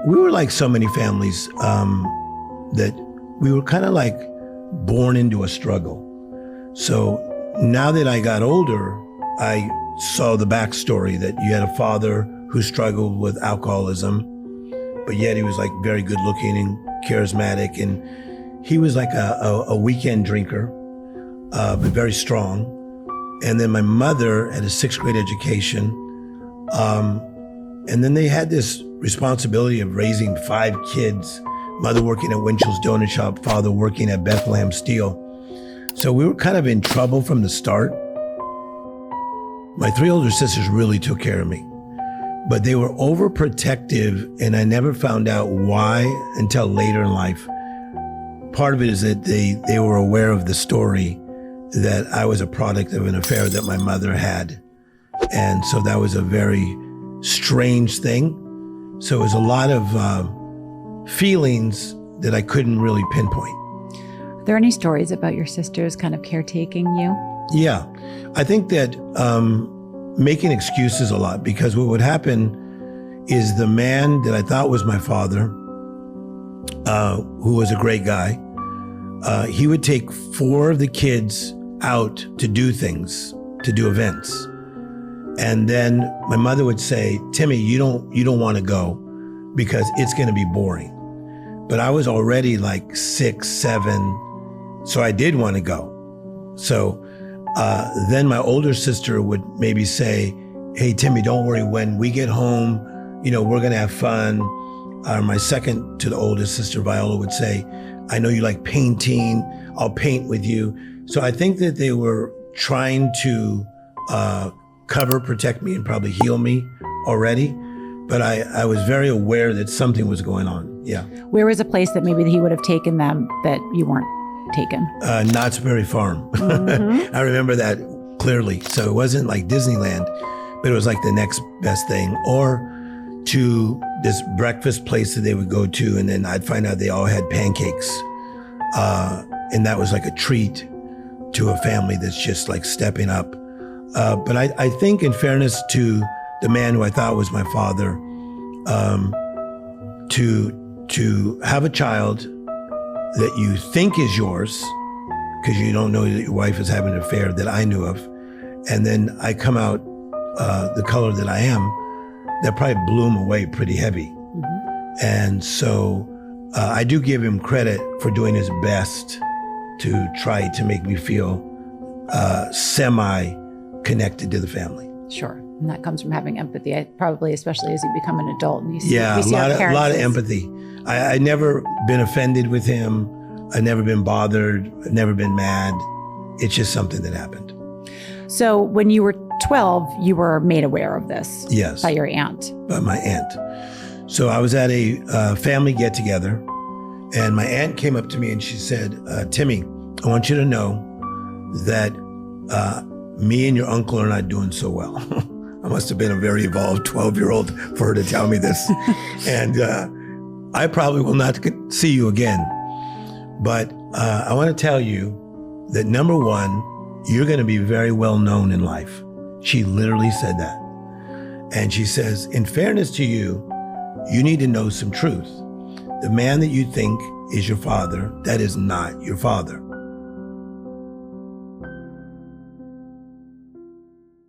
we were like so many families that we were kind of like born into a struggle. So now that I got older, I saw the backstory that you had a father who struggled with alcoholism, but yet he was like very good looking and charismatic. And he was like a weekend drinker, but very strong. And then my mother had a 6th grade education. And then they had this responsibility of raising 5 kids, mother working at Winchell's Donut Shop, father working at Bethlehem Steel. So we were kind of in trouble from the start. My 3 older sisters really took care of me, but they were overprotective, and I never found out why until later in life. Part of it is that they were aware of the story that I was a product of an affair that my mother had. And so that was a very strange thing. So it was a lot of feelings that I couldn't really pinpoint. Are there any stories about your sisters kind of caretaking you? Yeah, I think that making excuses a lot, because what would happen is the man that I thought was my father, who was a great guy, he would take 4 of the kids out to do things, to do events. And then my mother would say, Timmy, you don't want to go because it's going to be boring. But I was already like 6, 7, so I did want to go. So then my older sister would maybe say, hey, Timmy, don't worry. When we get home, we're going to have fun. My second to the oldest sister, Viola, would say, I know you like painting. I'll paint with you. So I think that they were trying to cover, protect me, and probably heal me already. But I was very aware that something was going on. Yeah. Where was a place that maybe he would have taken them that you weren't taken? Knott's Berry Farm. Mm-hmm. I remember that clearly. So it wasn't like Disneyland, but it was like the next best thing. Or to this breakfast place that they would go to, and then I'd find out they all had pancakes. And that was like a treat to a family that's just like stepping up. But I think, in fairness to the man who I thought was my father, to have a child that you think is yours, because you don't know that your wife is having an affair that I knew of, and then I come out the color that I am, that probably blew him away pretty heavy. Mm-hmm. And so I do give him credit for doing his best to try to make me feel semi-connected to the family. Sure. And that comes from having empathy, probably, especially as you become an adult. And you see, yeah, a lot of empathy. I never been offended with him. I've never been bothered. I've never been mad. It's just something that happened. So when you were 12, you were made aware of this. Yes. By your aunt. By my aunt. So I was at a family get-together, and my aunt came up to me and she said, Timmy, I want you to know that me and your uncle are not doing so well. I must have been a very evolved 12-year-old for her to tell me this. And I probably will not see you again. But I want to tell you that, number one, you're going to be very well known in life. She literally said that. And she says, in fairness to you, you need to know some truth. The man that you think is your father, that is not your father.